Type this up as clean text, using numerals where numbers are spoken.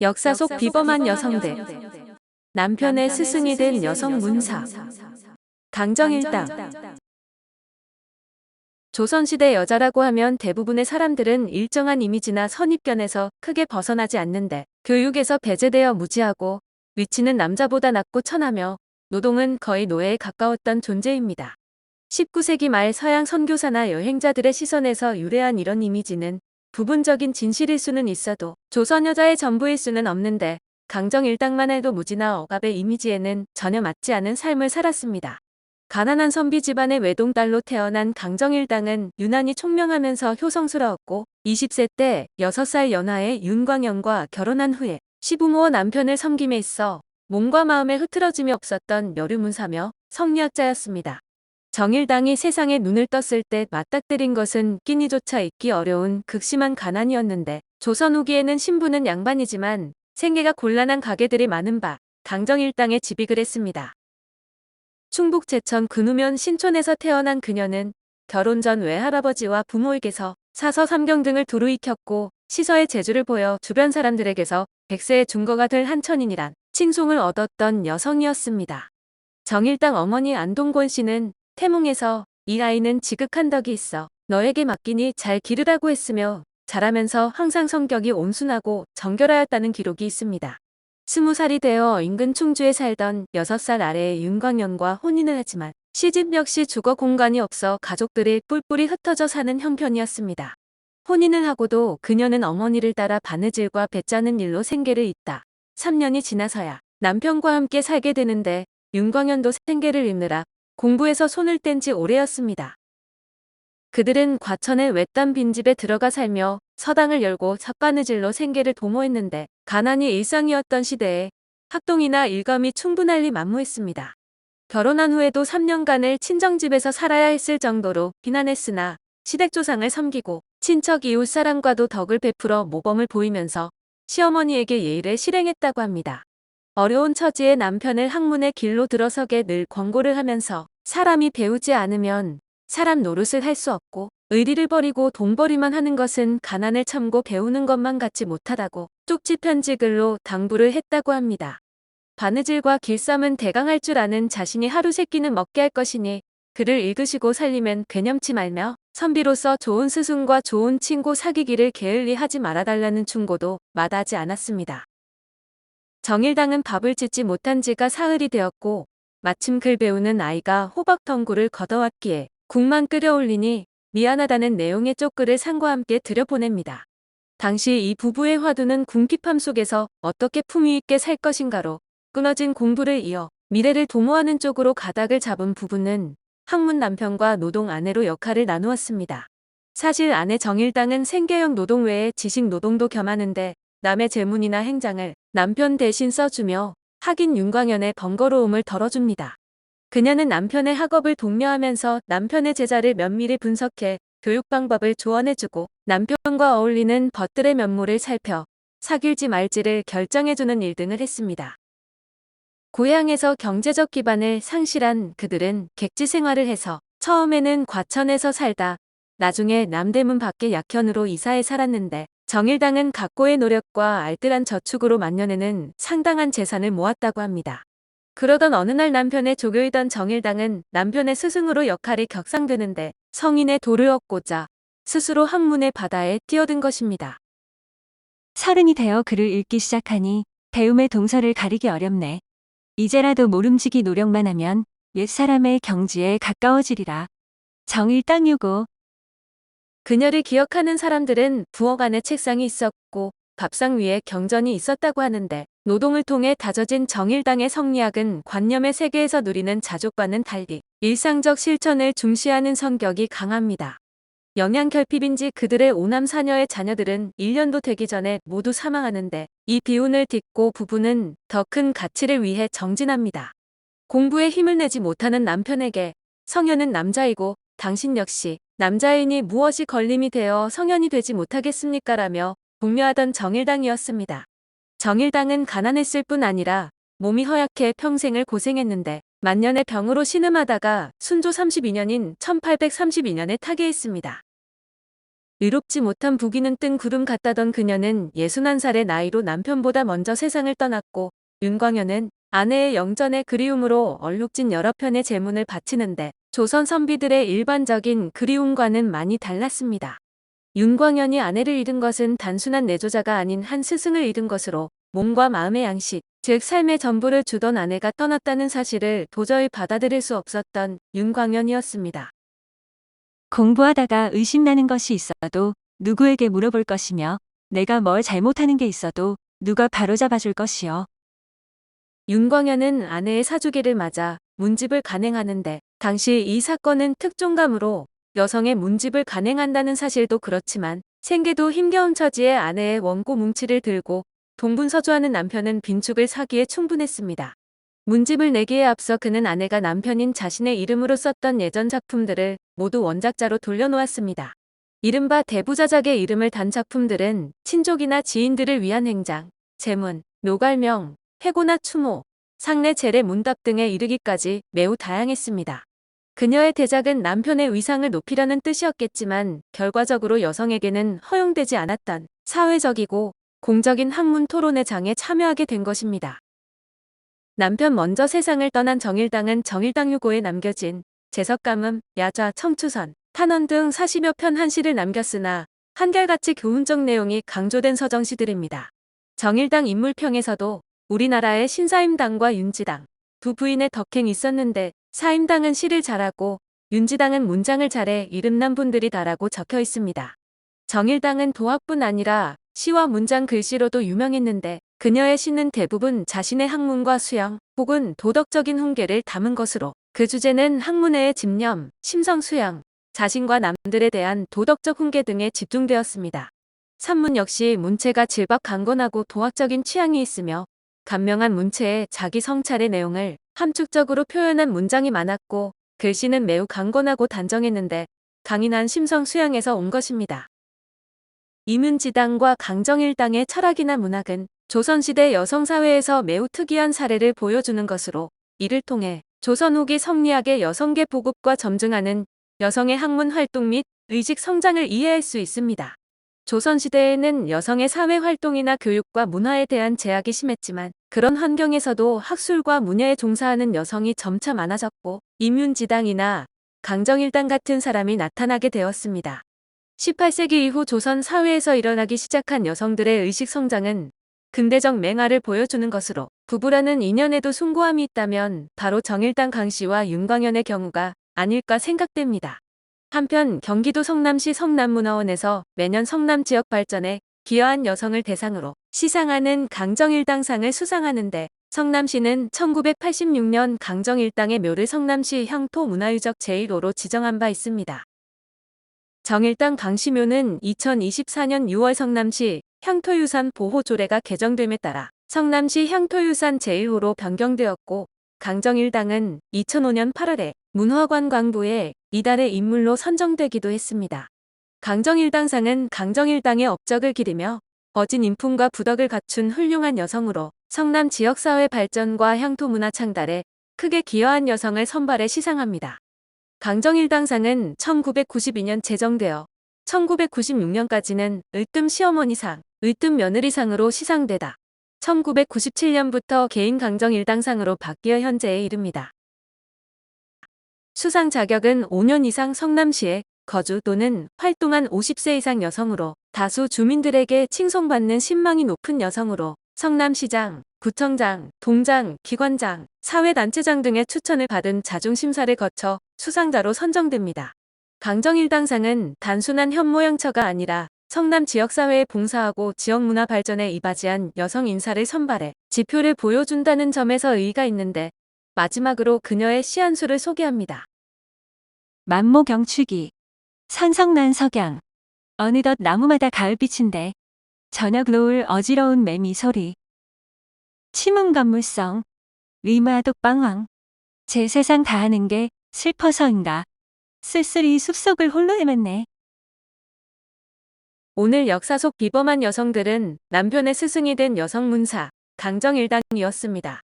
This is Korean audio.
역사 속 비범한 여성들. 남편의 스승이 된 여성 문사. 강정일당. 조선시대 여자라고 하면 대부분의 사람들은 일정한 이미지나 선입견에서 크게 벗어나지 않는데 교육에서 배제되어 무지하고 위치는 남자보다 낮고 천하며 노동은 거의 노예에 가까웠던 존재입니다. 19세기 말 서양 선교사나 여행자들의 시선에서 유래한 이런 이미지는 부분적인 진실일 수는 있어도 조선 여자의 전부일 수는 없는데 강정일당만 해도 무지나 억압의 이미지에는 전혀 맞지 않은 삶을 살았습니다. 가난한 선비 집안의 외동딸로 태어난 강정일당은 유난히 총명하면서 효성스러웠고 20세 때 6살 연하의 윤광현과 결혼한 후에 시부모와 남편을 섬김에 있어 몸과 마음에 흐트러짐이 없었던 여류문사며 성리학자였습니다. 정일당이 세상에 눈을 떴을 때 맞닥뜨린 것은 끼니조차 잊기 어려운 극심한 가난이었는데 조선 후기에는 신부는 양반이지만 생계가 곤란한 가게들이 많은 바 강정일당의 집이 그랬습니다. 충북 제천 근우면 신촌에서 태어난 그녀는 결혼 전 외할아버지와 부모에게서 사서 삼경 등을 두루 익혔고 시서의 재주를 보여 주변 사람들에게서 백세의 중거가 될 한천인이란 칭송을 얻었던 여성이었습니다. 정일당 어머니 안동권 씨는 태몽에서 이 아이는 지극한 덕이 있어 너에게 맡기니 잘 기르라고 했으며 자라면서 항상 성격이 온순하고 정결하였다는 기록이 있습니다. 20살이 되어 인근 충주에 살던 6살 아래의 윤광현과 혼인을 하지만 시집 역시 주거 공간이 없어 가족들이 뿔뿔이 흩어져 사는 형편이었습니다. 혼인을 하고도 그녀는 어머니를 따라 바느질과 배 짜는 일로 생계를 잇다 3년이 지나서야 남편과 함께 살게 되는데 윤광현도 생계를 잇느라 공부에서 손을 뗀 지 오래였습니다. 그들은 과천의 외딴 빈집에 들어가 살며 서당을 열고 삿바느질로 생계를 도모했는데 가난이 일상이었던 시대에 학동이나 일감이 충분할리 만무했습니다. 결혼한 후에도 3년간을 친정집에서 살아야 했을 정도로 비난했으나 시댁조상을 섬기고 친척 이웃 사람과도 덕을 베풀어 모범을 보이면서 시어머니에게 예의를 실행했다고 합니다. 어려운 처지의 남편을 학문의 길로 들어서게 늘 권고를 하면서 사람이 배우지 않으면 사람 노릇을 할 수 없고 의리를 버리고 돈벌이만 하는 것은 가난을 참고 배우는 것만 같지 못하다고 쪽지 편지 글로 당부를 했다고 합니다. 바느질과 길쌈은 대강 할 줄 아는 자신이 하루 세 끼는 먹게 할 것이니 그를 읽으시고 살리면 괴념치 말며 선비로서 좋은 스승과 좋은 친구 사귀기를 게을리 하지 말아달라는 충고도 마다하지 않았습니다. 정일당은 밥을 짓지 못한 지가 사흘이 되었고 마침 글 배우는 아이가 호박덩굴을 걷어왔기에 국만 끓여올리니 미안하다는 내용의 쪽글을 상과 함께 들여보냅니다. 당시 이 부부의 화두는 궁핍함 속에서 어떻게 품위 있게 살 것인가로 끊어진 공부를 이어 미래를 도모하는 쪽으로 가닥을 잡은 부부는 학문 남편과 노동 아내로 역할을 나누었습니다. 사실 아내 정일당은 생계형 노동 외에 지식 노동도 겸하는데 남의 재문이나 행장을 남편 대신 써주며 학인 윤광현의 번거로움을 덜어줍니다. 그녀는 남편의 학업을 독려하면서 남편의 제자를 면밀히 분석해 교육 방법을 조언해주고 남편과 어울리는 벗들의 면모를 살펴 사귈지 말지를 결정해주는 일 등을 했습니다. 고향에서 경제적 기반을 상실한 그들은 객지 생활을 해서 처음에는 과천에서 살다 나중에 남대문 밖의 약현으로 이사해 살았는데 정일당은 각고의 노력과 알뜰한 저축으로 만년에는 상당한 재산을 모았다고 합니다. 그러던 어느 날 남편의 조교이던 정일당은 남편의 스승으로 역할이 격상되는데 성인의 도를 얻고자 스스로 학문의 바다에 뛰어든 것입니다. 서른이 되어 글을 읽기 시작하니 배움의 동서를 가리기 어렵네. 이제라도 모름지기 노력만 하면 옛사람의 경지에 가까워지리라. 정일당 유고. 그녀를 기억하는 사람들은 부엌 안에 책상이 있었고 밥상 위에 경전이 있었다고 하는데 노동을 통해 다져진 정일당의 성리학은 관념의 세계에서 누리는 자족과는 달리 일상적 실천을 중시하는 성격이 강합니다. 영양결핍인지 그들의 오남 사녀의 자녀들은 1년도 되기 전에 모두 사망하는데 이 비운을 딛고 부부는 더 큰 가치를 위해 정진합니다. 공부에 힘을 내지 못하는 남편에게 성현은 남자이고 당신 역시 남자이니 무엇이 걸림이 되어 성현이 되지 못하겠습니까? 라며 독려하던 정일당이었습니다. 정일당은 가난했을 뿐 아니라 몸이 허약해 평생을 고생했는데 만년의 병으로 신음하다가 순조 32년인 1832년에 타계했습니다. 의롭지 못한 부귀는 뜬 구름 같다던 그녀는 61살의 나이로 남편보다 먼저 세상을 떠났고 윤광현은 아내의 영전의 그리움으로 얼룩진 여러 편의 제문을 바치는데 조선 선비들의 일반적인 그리움과는 많이 달랐습니다. 윤광현이 아내를 잃은 것은 단순한 내조자가 아닌 한 스승을 잃은 것으로 몸과 마음의 양식, 즉 삶의 전부를 주던 아내가 떠났다는 사실을 도저히 받아들일 수 없었던 윤광현이었습니다. 공부하다가 의심나는 것이 있어도 누구에게 물어볼 것이며 내가 뭘 잘못하는 게 있어도 누가 바로잡아 줄 것이요. 윤광현은 아내의 사주기를 맞아 문집을 간행하는데 당시 이 사건은 특종감으로 여성의 문집을 간행한다는 사실도 그렇지만 생계도 힘겨운 처지의 아내의 원고 뭉치를 들고 동분서주하는 남편은 빈축을 사기에 충분했습니다. 문집을 내기에 앞서 그는 아내가 남편인 자신의 이름으로 썼던 예전 작품들을 모두 원작자로 돌려놓았습니다. 이른바 대부자작의 이름을 단 작품들은 친족이나 지인들을 위한 행장, 제문, 묘갈명, 해고나 추모, 상례 제례 문답 등에 이르기까지 매우 다양했습니다. 그녀의 대작은 남편의 위상을 높이려는 뜻이었겠지만 결과적으로 여성에게는 허용되지 않았던 사회적이고 공적인 학문 토론의 장에 참여하게 된 것입니다. 남편 먼저 세상을 떠난 정일당은 정일당유고에 남겨진 재석가문, 야좌, 청추선, 탄원 등 40여 편 한시를 남겼으나 한결같이 교훈적 내용이 강조된 서정시들입니다. 정일당 인물평에서도 우리나라의 신사임당과 윤지당 두 부인의 덕행이 있었는데 사임당은 시를 잘하고 윤지당은 문장을 잘해 이름난 분들이 다라고 적혀 있습니다. 정일당은 도학뿐 아니라 시와 문장 글씨로도 유명했는데 그녀의 시는 대부분 자신의 학문과 수영 혹은 도덕적인 훈계를 담은 것으로 그 주제는 학문의 집념, 심성 수양, 자신과 남들에 대한 도덕적 훈계 등에 집중되었습니다. 산문 역시 문체가 질박 강건하고 도학적인 취향이 있으며 간명한 문체에 자기 성찰의 내용을 함축적으로 표현한 문장이 많았고 글씨는 매우 강건하고 단정했는데 강인한 심성 수양에서 온 것입니다. 이문지당과 강정일당의 철학이나 문학은 조선시대 여성사회에서 매우 특이한 사례를 보여주는 것으로 이를 통해 조선 후기 성리학의 여성계 보급과 점증하는 여성의 학문 활동 및 의식 성장을 이해할 수 있습니다. 조선시대에는 여성의 사회활동이나 교육과 문화에 대한 제약이 심했지만 그런 환경에서도 학술과 문예에 종사하는 여성이 점차 많아졌고 이문지당이나 강정일당 같은 사람이 나타나게 되었습니다. 18세기 이후 조선 사회에서 일어나기 시작한 여성들의 의식 성장은 근대적 맹아를 보여주는 것으로 부부라는 인연에도 숭고함이 있다면 바로 정일당 강씨와 윤광현의 경우가 아닐까 생각됩니다. 한편 경기도 성남시 성남문화원에서 매년 성남 지역 발전에 기여한 여성을 대상으로 시상하는 강정일당상을 수상하는데 성남시는 1986년 강정일당의 묘를 성남시 향토 문화유적 제1호로 지정한 바 있습니다. 정일당 강씨묘는 2024년 6월 성남시 향토유산 보호조례가 개정됨에 따라 성남시 향토유산 제1호로 변경되었고 강정일당은 2005년 8월에 문화관광부에 이달의 인물로 선정되기도 했습니다. 강정일당상은 강정일당의 업적을 기리며 거진 인품과 부덕을 갖춘 훌륭한 여성으로 성남 지역사회 발전과 향토 문화 창달에 크게 기여한 여성을 선발해 시상합니다. 강정일당상은 1992년 제정되어 1996년까지는 으뜸 시어머니상, 으뜸 며느리상으로 시상되다 1997년부터 개인 강정일당상으로 바뀌어 현재에 이릅니다. 수상 자격은 5년 이상 성남시에 거주 또는 활동한 50세 이상 여성으로 다수 주민들에게 칭송받는 신망이 높은 여성으로 성남시장, 구청장, 동장, 기관장, 사회단체장 등의 추천을 받은 자중심사를 거쳐 수상자로 선정됩니다. 강정일당상은 단순한 현모양처가 아니라 성남 지역사회에 봉사하고 지역문화 발전에 이바지한 여성 인사를 선발해 지표를 보여준다는 점에서 의의가 있는데 마지막으로 그녀의 시 한 수를 소개합니다. 만모경축이 산성난 석양 어느덧 나무마다 가을빛인데 저녁 노을 어지러운 매미 소리 침음 건물성 리마독 방황 제 세상 다하는 게 슬퍼서인가 쓸쓸히 숲속을 홀로 헤맸네. 오늘 역사 속 비범한 여성들은 남편의 스승이 된 여성 문사 강정일당이었습니다.